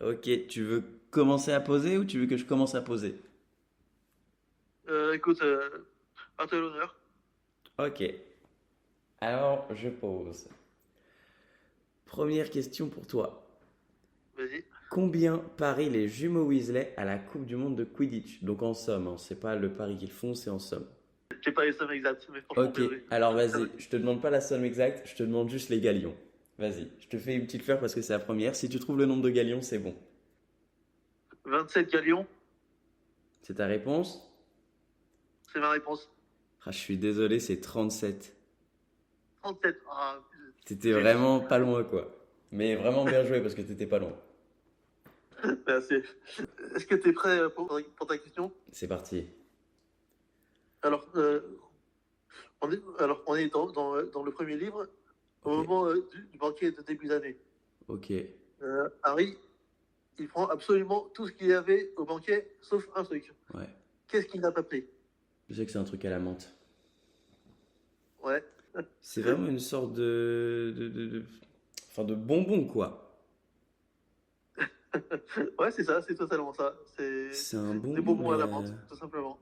Ok, tu veux commencer à poser ou tu veux que je commence à poser? Écoute, à toi l'honneur. Ok, alors je pose. Première question pour toi. Vas-y. Combien parient les jumeaux Weasley à la Coupe du Monde de Quidditch? Donc en somme, hein, c'est pas le pari qu'ils font, c'est en somme. J'ai pas les sommes exactes, mais franchement, Ok, bien joué. alors Très vas-y, bien. je te demande pas la somme exacte, je te demande juste les galions. Vas-y, je te fais une petite fleur parce que c'est la première. Si tu trouves le nombre de galions, c'est bon. 27 galions, C'est ta réponse? c'est ma réponse. Ah, je suis désolé, c'est 37. 37. Ah, T'étais j'ai dit. vraiment pas loin, quoi. Mais vraiment bien joué parce que t'étais pas loin. Merci. Est-ce que tu es prêt pour ta question? C'est parti. Alors, on est dans le premier livre, au Ok, moment du banquet de début d'année. ok. Harry, il prend absolument tout ce qu'il y avait au banquet, sauf un truc. Ouais. Qu'est-ce qu'il n'a pas pris? Je sais que c'est un truc à la menthe. Ouais. C'est vraiment une sorte enfin, de bonbon, quoi. Ouais, c'est ça, c'est totalement ça. C'est C'est un des bonbon, bonbons à mais... la menthe, tout simplement.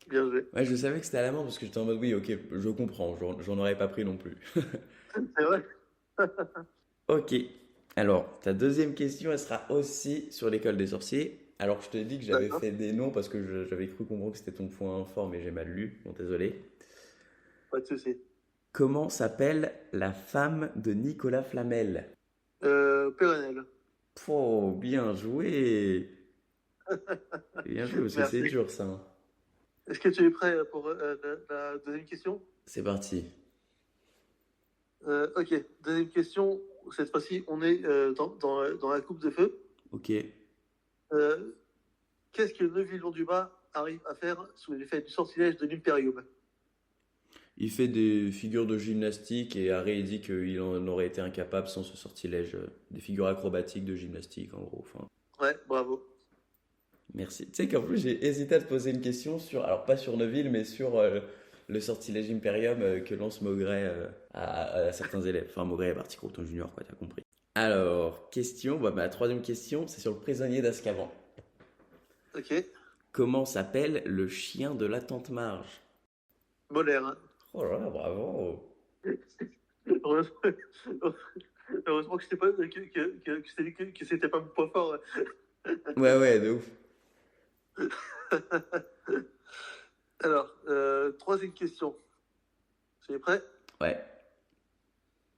Bien joué. Ouais, je savais que c'était à la menthe parce que j'étais en mode, oui, ok, je comprends, j'en aurais pas pris non plus. C'est vrai. Ok. Alors, ta deuxième question, elle sera aussi sur l'école des sorciers. Alors, je te dis que j'avais D'accord. fait des noms parce que j'avais cru comprendre que c'était ton point fort, mais j'ai mal lu. Bon, désolé. Pas de souci. Comment s'appelle la femme de Nicolas Flamel? Péronnel. Oh, bien joué! Bien joué parce que c'est Merci. dur ça, hein. Est-ce que tu es prêt pour la deuxième question? C'est parti. Ok, deuxième question. Cette fois-ci, on est dans la coupe de feu. Ok. Euh, Qu'est-ce que Neville Londubat arrive à faire sous l'effet du sortilège de l'Imperium? Il fait des figures de gymnastique et Harry dit qu'il en aurait été incapable sans ce sortilège. Des figures acrobatiques de gymnastique en gros. Enfin, Ouais, bravo. merci. Tu sais qu'en plus j'ai hésité à te poser une question sur, alors pas sur Neville, mais sur le sortilège Imperium que lance Maugrey à certains élèves. Enfin Maugrey est parti Croton Junior, quoi, t'as compris. Alors, question, bah, ma troisième question, c'est sur le prisonnier d'Azkaban. Ok. Comment s'appelle le chien de la tante Marge? Molaire, hein. Oh là là, bravo! Heureusement, heureusement que c'était pas que c'était pas mon point fort. Ouais, ouais, de ouf. Alors, troisième question. Tu es prêt? Ouais.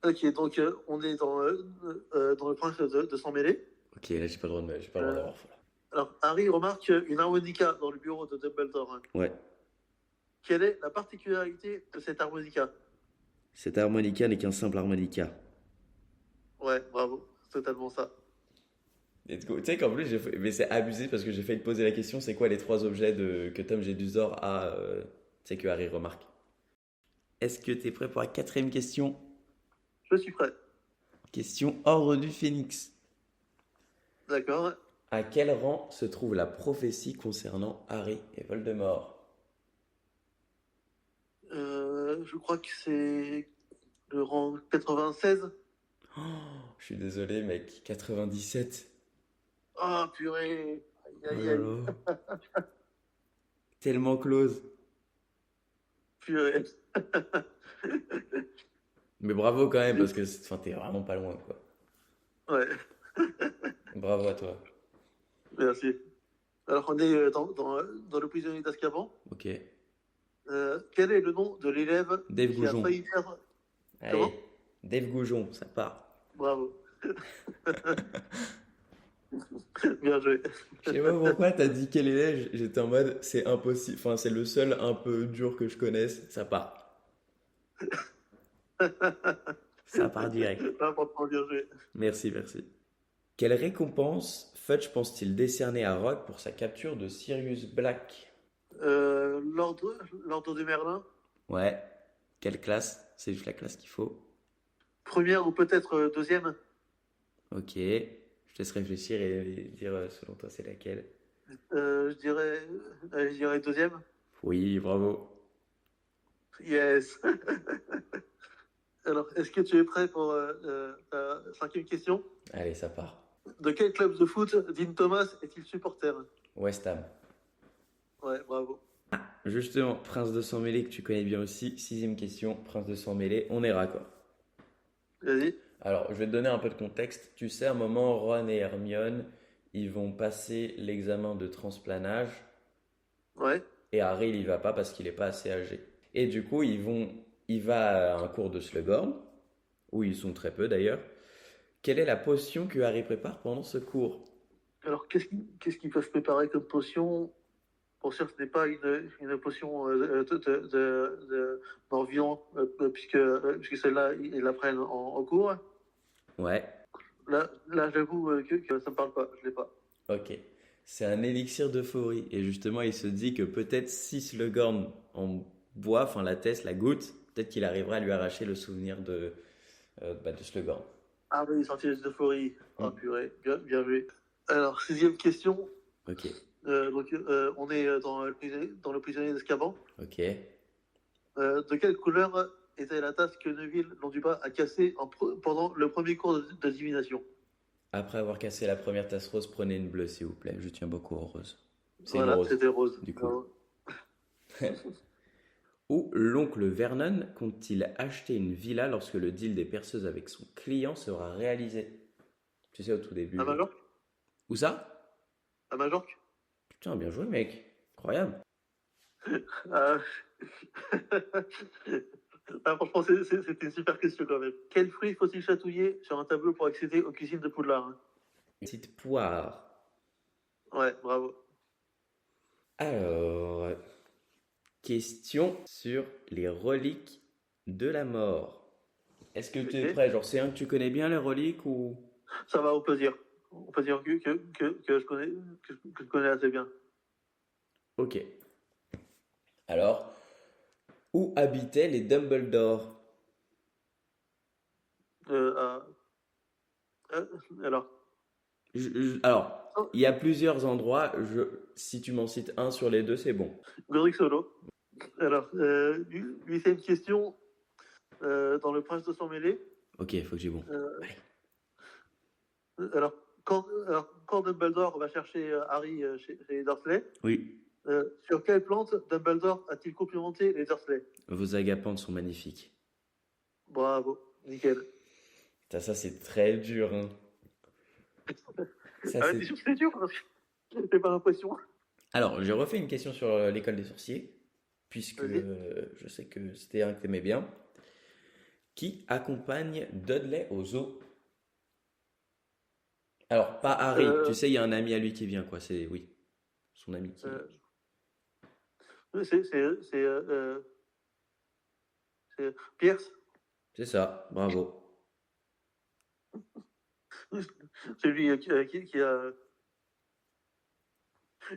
Ok, donc on est dans le prince de s'en mêler. Ok, là j'ai pas le droit Euh, d'avoir faim. alors, Harry remarque une harmonica dans le bureau de Dumbledore. Ouais. Quelle est la particularité de cette harmonica? Cet harmonica n'est qu'un simple harmonica. Ouais, bravo, c'est totalement ça. Let's go. Tu sais qu'en plus, mais c'est abusé parce que j'ai failli te poser la question, c'est quoi les trois objets que Tom Jedusor a, tu sais que Harry remarque. Est-ce que t'es prêt pour la quatrième question? Je suis prêt. Question Ordre du Phénix. D'accord. À quel rang se trouve la prophétie concernant Harry et Voldemort? Je crois que c'est le rang 96. Je suis désolé, mec. 97. Ah, purée. Aïe, Oh aïe, là aïe. là. Tellement close. Purée. Mais bravo quand même, parce que enfin, t'es vraiment pas loin, quoi. Ouais, Bravo à toi. merci. Alors, on est dans le prisonnier d'Azkaban. Ok. Quel est le nom de l'élève Dave qui a Goujon. failli faire... Allez. Comment? Dave Goujon, ça part. Bravo. Bien joué. Je sais pas pourquoi t'as dit quel élève, j'étais en mode c'est impossible, enfin c'est le seul un peu dur que je connaisse, ça part. Ça part direct. Vraiment bien joué. Merci, merci. Quelle récompense Fudge pense-t-il décerner à Rogue pour sa capture de Sirius Black? L'ordre de Merlin, Ouais. Quelle classe? C'est juste la classe qu'il faut. première ou peut-être deuxième. Ok. Je te laisse réfléchir et dire selon toi c'est laquelle. Je dirais deuxième. Oui, bravo. Yes. Alors, est-ce que tu es prêt pour la cinquième question? Allez, ça part. De quel club de foot Dean Thomas est-il supporter? West Ham. Ouais, bravo. Justement, Prince de sang mêlé que tu connais bien aussi. Sixième question, Prince de sang mêlé, on est raccord. Vas-y. Alors, je vais te donner un peu de contexte. Tu sais, à un moment, Ron et Hermione, ils vont passer l'examen de transplanage Ouais. et Harry, il y va pas parce qu'il n'est pas assez âgé. Et du coup, il va à un cours de Slughorn, où ils sont très peu d'ailleurs. Quelle est la potion que Harry prépare pendant ce cours? Alors, qu'est-ce qu'ils peuvent préparer comme potion? Pour sûr, ce n'est pas une potion Morbihan, puisque celle-là, ils l'apprennent en cours. Ouais, Là j'avoue que ça me parle pas, je l'ai pas. ok. C'est un élixir d'euphorie. Et justement, il se dit que peut-être si Slughorn en boit, enfin la teste, la goutte, peut-être qu'il arrivera à lui arracher le souvenir de Slughorn. Ah oui, Sortilège d'euphorie. Hmm. Oh purée, bien joué. Alors, sixième question. Ok, On est dans le prisonnier d'Azkaban. ok. De quelle couleur était la tasse que Neville Londubat a cassée pendant le premier cours de divination? Après avoir cassé la première tasse rose, prenez une bleue s'il vous plaît. Je tiens beaucoup aux roses. C'est une Voilà, rose, c'était rose. du coup. Où l'oncle Vernon compte-t-il acheter une villa lorsque le deal des perceuses avec son client sera réalisé? Tu sais, au tout À début. Majorque? Où ça? À Majorque? Putain, bien joué, mec. Incroyable. Euh, Ah, franchement, c'était une super question quand même. Quel fruit faut-il chatouiller sur un tableau pour accéder aux cuisines de Poudlard? Une petite poire. Ouais, bravo. Alors, question sur les reliques de la mort. Est-ce que tu es Ok. prêt? Genre, c'est un que tu connais bien, les reliques ou... Ça va, on peut dire. On peut dire que je connais assez bien. Ok. Alors, où habitaient les Dumbledore? Euh, euh, alors, Alors, oh, il y a plusieurs endroits. Si tu m'en cites un sur les deux, c'est bon. Godric Solo. Alors, huitième question. Dans Le Prince de sang mêlé. Ok, il faut que j'ai bon. Euh, Allez. alors, quand Dumbledore va chercher Harry chez les Dursley, Oui, sur quelle plante Dumbledore a-t-il complimenté les Dursley? vos agapantes sont magnifiques. Bravo, nickel. Putain, ça, c'est très dur, hein. Ça, Ah, t'es c'est... sûr que c'est dur? J'ai pas l'impression. Alors, j'ai refait une question sur l'école des sorciers, puisque Vas-y. je sais que c'était un que t'aimais bien. Qui accompagne Dudley au zoo? Alors, pas Harry, tu Euh, sais, il y a un ami à lui qui vient, quoi. C'est, oui, son ami qui... euh, c'est c'est Pierce. C'est ça, bravo. C'est lui qui a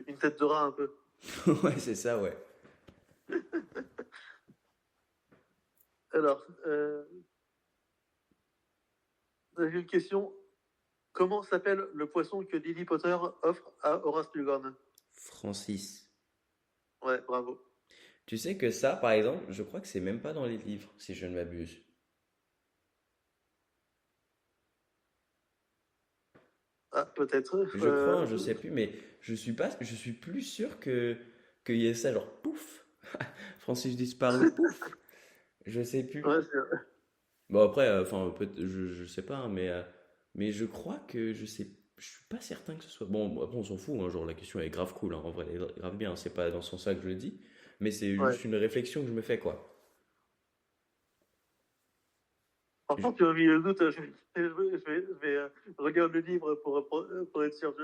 une tête de rat un peu. Ouais, c'est ça, ouais. Alors, j'ai une question. Comment s'appelle le poisson que Lily Potter offre à Horace Slughorn? Francis. Ouais, bravo. Tu sais que ça, par exemple, je crois que c'est même pas dans les livres, si je ne m'abuse. Ah, peut-être. Je crois, hein, je sais plus, mais je suis plus sûr que qu'il y ait ça, genre pouf, Francis disparu, pouf, je sais plus. Ouais, Bon après, enfin je sais pas, hein, mais je crois que je suis pas certain que ce soit. Bon après on s'en fout, hein, genre la question elle est grave cool, hein, en vrai elle est grave bien, c'est pas dans ce sens-là que je le dis, mais c'est ouais. juste une réflexion que je me fais quoi. Franchement, Je- tu m'as mis le doute. Je vais regarder le livre pour être sûr.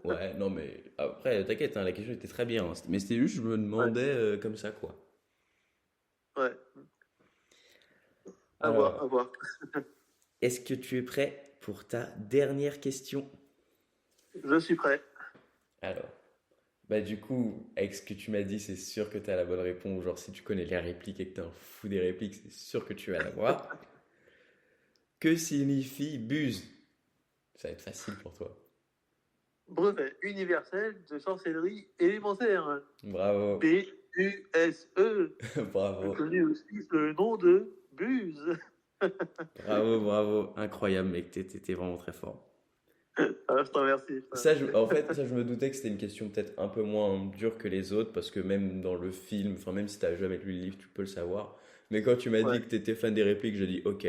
Ouais, non mais après t'inquiète, hein, la question était très bien, hein, mais c'était juste je me Ouais, demandais comme ça quoi. ouais. À voir, Alors, à voir. est-ce que tu es prêt pour ta dernière question? Je suis prêt. Alors, bah du coup, avec ce que tu m'as dit, c'est sûr que tu as la bonne réponse. Genre, si tu connais les répliques et que t'es un fou des répliques, c'est sûr que tu vas l'avoir. Que signifie buse? Ça va être facile pour toi. Brevet universel de sorcellerie élémentaire. Bravo, BUSE, bravo, connu aussi sous le nom de Buse. bravo, bravo. Incroyable, mec, t'étais vraiment très fort. Ah, je t'en remercie. En fait, ça, je me doutais que c'était une question peut-être un peu moins dure que les autres, parce que même dans le film, enfin, même si t'as jamais lu le livre, tu peux le savoir. Mais quand tu m'as dit Ouais. que t'étais fan des répliques, j'ai dit, ok,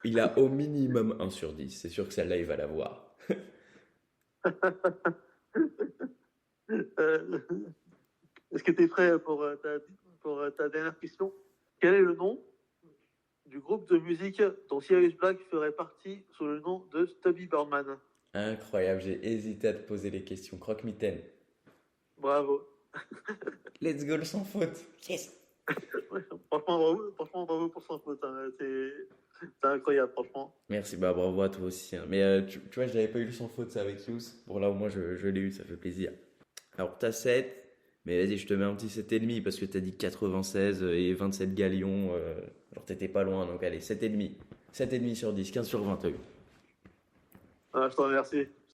il a au minimum 1/10. C'est sûr que celle-là, il va l'avoir. Euh, Est-ce que tu es prêt pour ta dernière question? Quel est le nom du groupe de musique dont Sirius Black ferait partie sous le nom de Stubby Birdman? Incroyable, j'ai hésité à te poser les questions. Croque-mitaine. Bravo. Let's go, le sans faute. Yes. Ouais, franchement, bravo pour son faute, hein. C'est incroyable, franchement. Merci, bah bravo à toi aussi, hein. Mais tu vois, je n'avais pas eu le sans faute, ça avec Yous. Bon, là, au moins, je l'ai eu, ça fait plaisir. Alors, t'as 7, mais vas-y, je te mets un petit 7,5 parce que t'as dit 96 et 27 galions. Alors, t'étais pas loin, donc allez, 7,5. 7,5 sur 10, 15 sur 20, t'as eu. Ah, je t'en remercie.